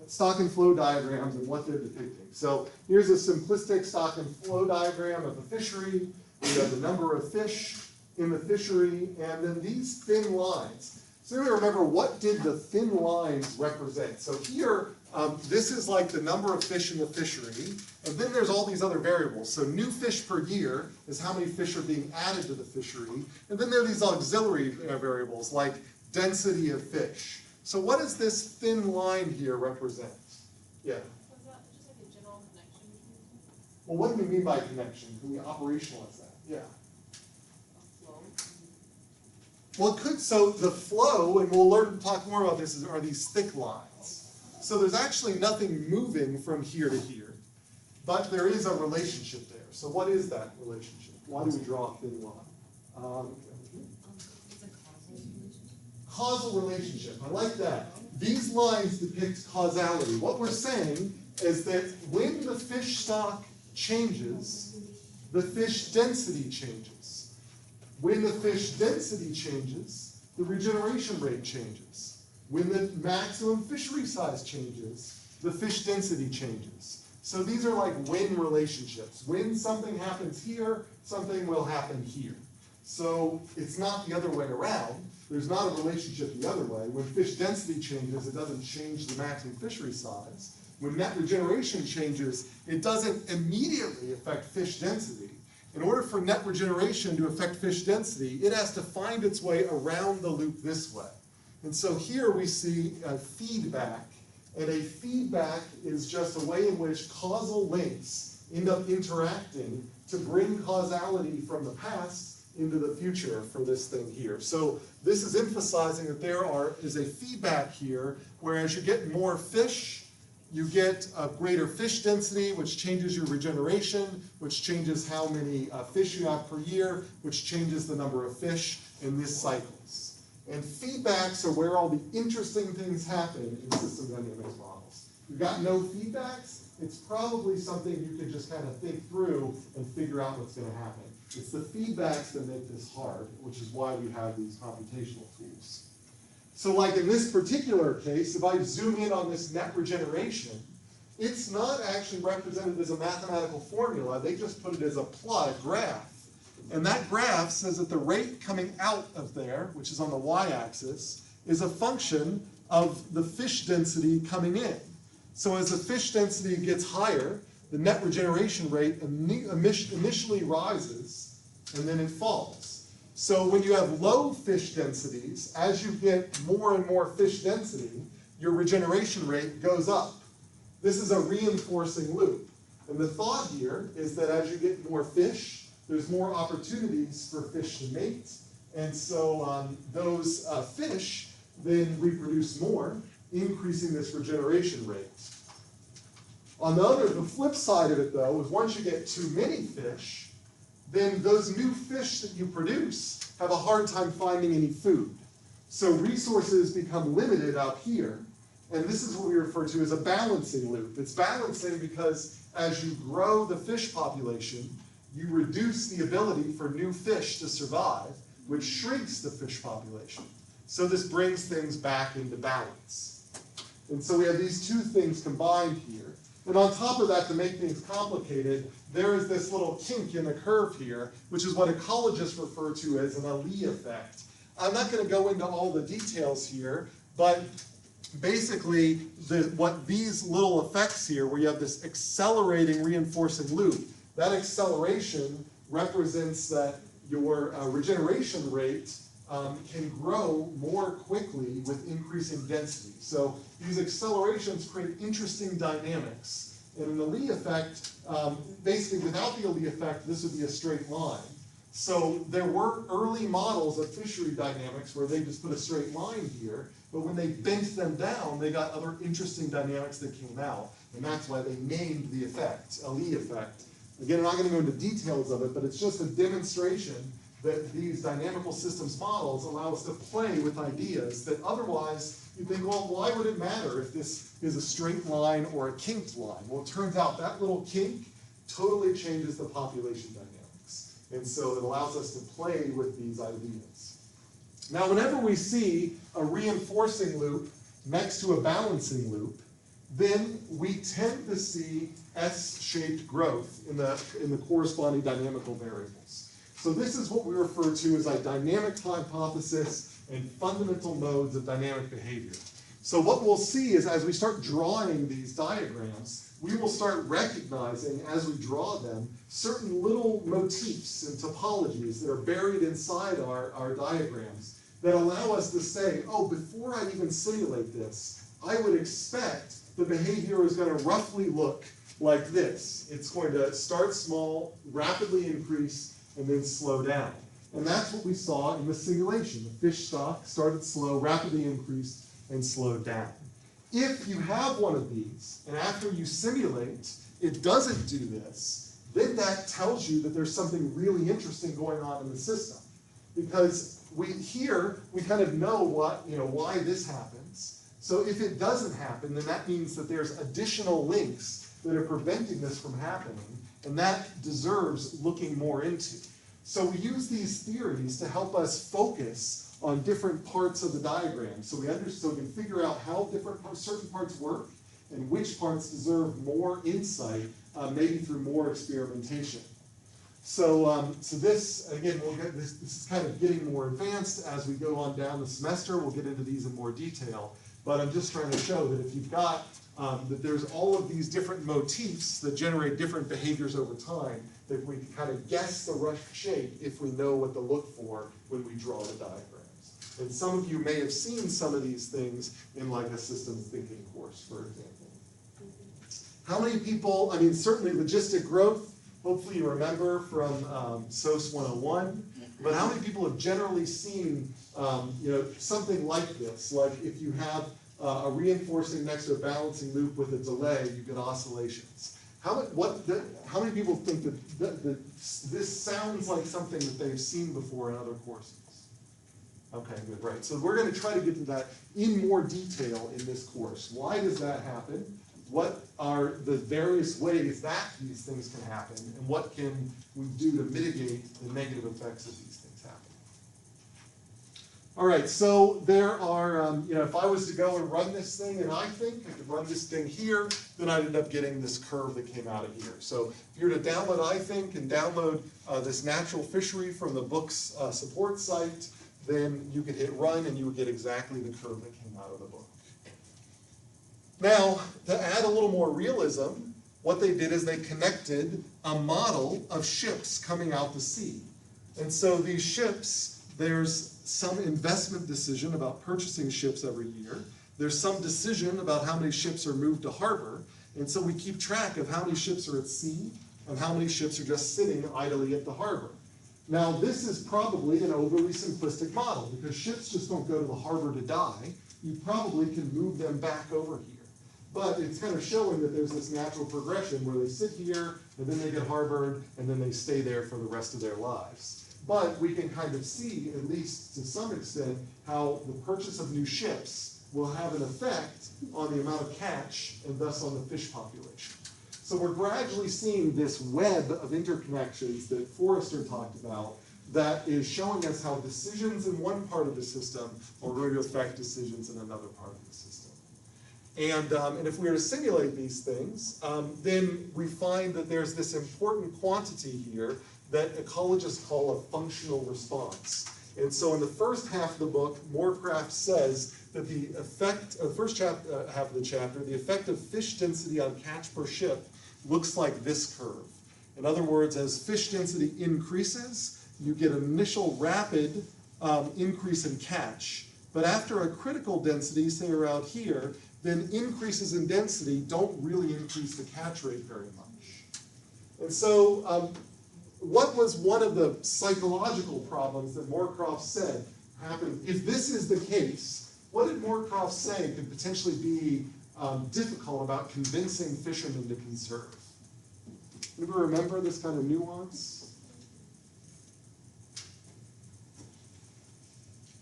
stock and flow diagrams and what they're depicting. So here's a simplistic stock and flow diagram of a fishery. We have the number of fish in the fishery, and then these thin lines. So remember, what did the thin lines represent? So here, this is like the number of fish in the fishery, and then there's all these other variables. So new fish per year is how many fish are being added to the fishery, and then there are these auxiliary variables like density of fish. So what does this thin line here represent? Yeah. Was that just like a general connection between the two? Well, what do we mean by connection? Can we operationalize that? Yeah. A flow? Well, it could, so the flow, and we'll learn to talk more about this, are these thick lines. So there's actually nothing moving from here to here, but there is a relationship there. So what is that relationship? Why do we draw a thin line? It's a causal relationship. Causal relationship, I like that. These lines depict causality. What we're saying is that when the fish stock changes, the fish density changes. When the fish density changes, the regeneration rate changes. When the maximum fishery size changes, the fish density changes. So these are like when relationships. When something happens here, something will happen here. So it's not the other way around. There's not a relationship the other way. When fish density changes, it doesn't change the maximum fishery size. When net regeneration changes, it doesn't immediately affect fish density. In order for net regeneration to affect fish density, it has to find its way around the loop this way. And so here we see a feedback, and a feedback is just a way in which causal links end up interacting to bring causality from the past into the future for this thing here. So this is emphasizing that there is a feedback here, where as you get more fish, you get a greater fish density, which changes your regeneration, which changes how many fish you have per year, which changes the number of fish in this cycles. And feedbacks are where all the interesting things happen in system dynamics models. If you've got no feedbacks, it's probably something you could just kind of think through and figure out what's going to happen. It's the feedbacks that make this hard, which is why we have these computational tools. So like in this particular case, if I zoom in on this net regeneration, it's not actually represented as a mathematical formula. They just put it as a plot, a graph. And that graph says that the rate coming out of there, which is on the y-axis, is a function of the fish density coming in. So as the fish density gets higher, the net regeneration rate initially rises, and then it falls. So when you have low fish densities, as you get more and more fish density, your regeneration rate goes up. This is a reinforcing loop. And the thought here is that as you get more fish, there's more opportunities for fish to mate. And so those fish then reproduce more, increasing this regeneration rate. On the flip side of it, though, is once you get too many fish, then those new fish that you produce have a hard time finding any food. So resources become limited out here, and this is what we refer to as a balancing loop. It's balancing because as you grow the fish population, you reduce the ability for new fish to survive, which shrinks the fish population. So this brings things back into balance. And so we have these two things combined here. And on top of that, to make things complicated, there is this little kink in the curve here, which is what ecologists refer to as an Ali effect. I'm not going to go into all the details here, but basically what these little effects here, where you have this accelerating reinforcing loop, that acceleration represents that your regeneration rate can grow more quickly with increasing density. So these accelerations create interesting dynamics. And in the Lee effect, basically without the Lee effect, this would be a straight line. So there were early models of fishery dynamics where they just put a straight line here, but when they bent them down, they got other interesting dynamics that came out. And that's why they named the effect, a Lee effect. Again, I'm not going to go into details of it, but it's just a demonstration that these dynamical systems models allow us to play with ideas that otherwise you think, well, why would it matter if this is a straight line or a kinked line? Well, it turns out that little kink totally changes the population dynamics. And so it allows us to play with these ideas. Now, whenever we see a reinforcing loop next to a balancing loop, then we tend to see S-shaped growth in the corresponding dynamical variables. So this is what we refer to as a dynamic hypothesis and fundamental modes of dynamic behavior. So what we'll see is as we start drawing these diagrams, we will start recognizing as we draw them certain little motifs and topologies that are buried inside our diagrams that allow us to say, oh, before I even simulate this, I would expect the behavior is going to roughly look like this. It's going to start small, rapidly increase, and then slow down. And that's what we saw in the simulation. The fish stock started slow, rapidly increased, and slowed down. If you have one of these, and after you simulate, it doesn't do this, then that tells you that there's something really interesting going on in the system. Because we kind of know why this happens. So if it doesn't happen, then that means that there's additional links that are preventing this from happening, and that deserves looking more into. So we use these theories to help us focus on different parts of the diagram. So we can figure out how certain parts work and which parts deserve more insight, maybe through more experimentation. So this, again, this is kind of getting more advanced as we go on down the semester. We'll get into these in more detail. But I'm just trying to show that if you've got, that there's all of these different motifs that generate different behaviors over time, that we can kind of guess the rough shape if we know what to look for when we draw the diagrams. And some of you may have seen some of these things in like a systems thinking course, for example. How many people, I mean, certainly logistic growth, hopefully you remember from SOS 101, but how many people have generally seen something like this? Like if you have a reinforcing next to a balancing loop with a delay, you get oscillations. How many people think that this sounds like something that they've seen before in other courses? Okay, good, right. So we're going to try to get to that in more detail in this course. Why does that happen? What are the various ways that these things can happen, and what can we do to mitigate the negative effects of these things happening? All right, so there are, if I was to go and run this thing in iThink, I could run this thing here, then I'd end up getting this curve that came out of here. So if you were to download iThink and download this natural fishery from the book's support site, then you could hit run and you would get exactly the curve that came out of the book. Now, to add a little more realism, what they did is they connected a model of ships coming out to sea. And so these ships, there's some investment decision about purchasing ships every year. There's some decision about how many ships are moved to harbor. And so we keep track of how many ships are at sea and how many ships are just sitting idly at the harbor. Now, this is probably an overly simplistic model because ships just don't go to the harbor to die. You probably can move them back over here. But it's kind of showing that there's this natural progression where they sit here, and then they get harbored, and then they stay there for the rest of their lives. But we can kind of see, at least to some extent, how the purchase of new ships will have an effect on the amount of catch, and thus on the fish population. So we're gradually seeing this web of interconnections that Forrester talked about that is showing us how decisions in one part of the system are going to affect decisions in another part of the system. And if we were to simulate these things, then we find that there's this important quantity here that ecologists call a functional response. And so in the first half of the book, Morecroft says that the effect of the first half of the chapter, the effect of fish density on catch per ship looks like this curve. In other words, as fish density increases, you get an initial rapid increase in catch. But after a critical density, say around here, then increases in density don't really increase the catch rate very much. And so what was one of the psychological problems that Morecroft said happened? If this is the case, what did Morecroft say could potentially be difficult about convincing fishermen to conserve? Anybody remember this kind of nuance?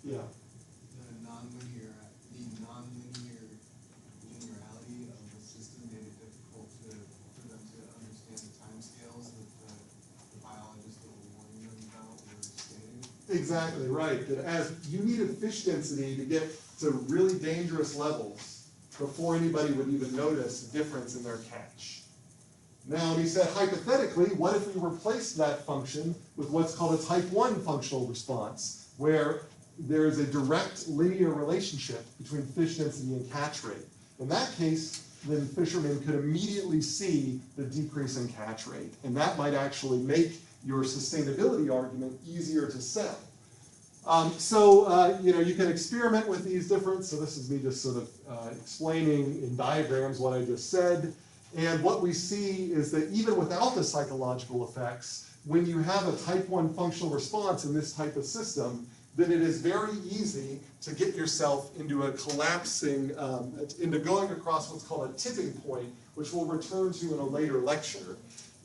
Yeah. The nonlinearity of the system made it difficult for them to understand the timescales that the biologists that were warning them about were stating. Exactly, right. That as you needed fish density to get to really dangerous levels before anybody would even notice a difference in their catch. Now, he said, hypothetically, what if we replaced that function with what's called a type 1 functional response, where there is a direct linear relationship between fish density and catch rate. In that case, then fishermen could immediately see the decrease in catch rate, and that might actually make your sustainability argument easier to sell. You can experiment with these different, so this is me just sort of explaining in diagrams what I just said, and what we see is that even without the psychological effects, when you have a type 1 functional response in this type of system, then it is very easy to get yourself into a collapsing, into going across what's called a tipping point, which we'll return to in a later lecture.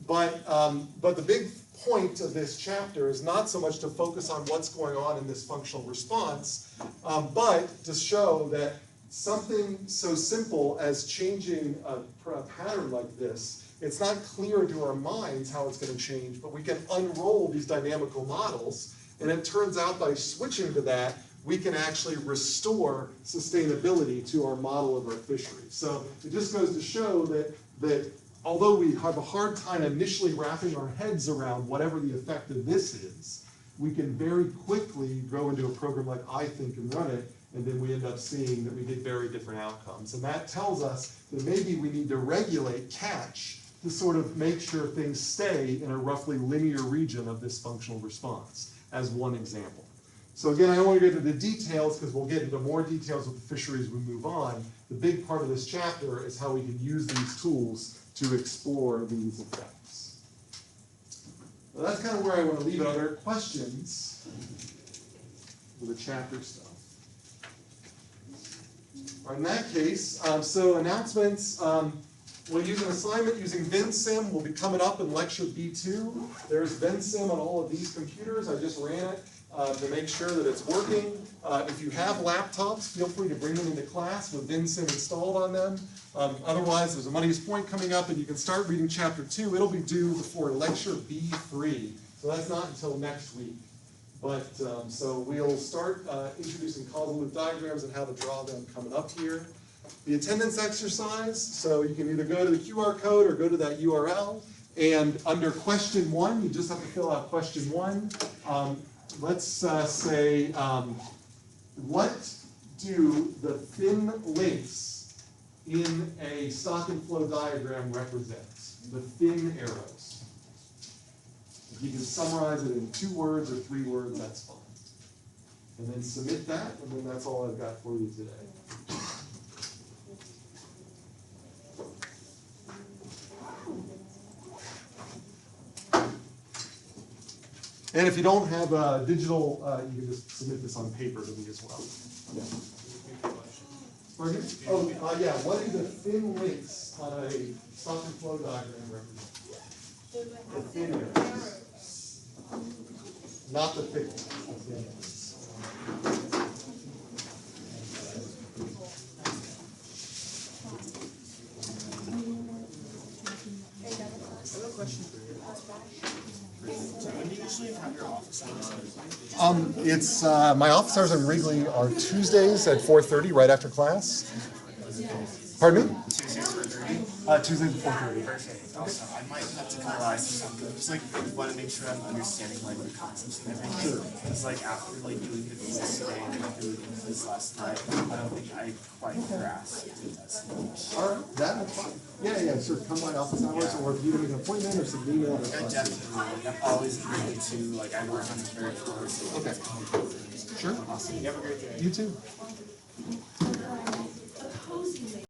But the big point of this chapter is not so much to focus on what's going on in this functional response, but to show that something so simple as changing a pattern like this, it's not clear to our minds how it's going to change, but we can unroll these dynamical models. And it turns out by switching to that, we can actually restore sustainability to our model of our fishery. So it just goes to show that although we have a hard time initially wrapping our heads around whatever the effect of this is, we can very quickly go into a program like iThink and run it, and then we end up seeing that we get very different outcomes. And that tells us that maybe we need to regulate catch to sort of make sure things stay in a roughly linear region of this functional response, as one example. So again, I don't want to get into the details because we'll get into more details with the fisheries as we move on. The big part of this chapter is how we can use these tools to explore these effects. Well, that's kind of where I want to leave it. Are there questions for the chapter stuff? All right, in that case, so announcements. We'll use an assignment using VinSim. Will be coming up in lecture B2. There's VinSim on all of these computers. I just ran it to make sure that it's working. If you have laptops, feel free to bring them into class with VinSim installed on them. Otherwise, there's a Money's Point coming up, and you can start reading chapter 2. It'll be due before lecture B3, so that's not until next week. But so we'll start introducing causal loop diagrams and how to draw them coming up here. The attendance exercise, so you can either go to the QR code or go to that URL, and under question 1, you just have to fill out question 1. Let's say, what do the thin links in a stock and flow diagram represent? The thin arrows. If you can summarize it in 2 words or 3 words, that's fine. And then submit that, and then that's all I've got for you today. And if you don't have a digital, you can just submit this on paper to me as well. Yeah. Pardon? Oh, yeah. What do the thin links on a stock and flow diagram represent? The thin arrows. Not the thick ones. I have a question for you. When do you usually have your office hours? It's my office hours in Wrigley are Tuesdays at 4:30, right after class. Pardon me? Tuesdays at 4:30? Tuesdays at 4:30. Perfect. Awesome. I might have to come by something. Just like want to make sure I'm understanding like the concepts and everything. Sure. Because like after like doing the quiz today and like doing the quiz last night, I don't think I quite grasped it as much. All right, that's fine. Yeah, sure. Come by office hours, or if you make an appointment or some email. Yeah, definitely. Like, I'm always eager to like I work on this very course. Okay. Sure. Awesome. You have a great day. You too.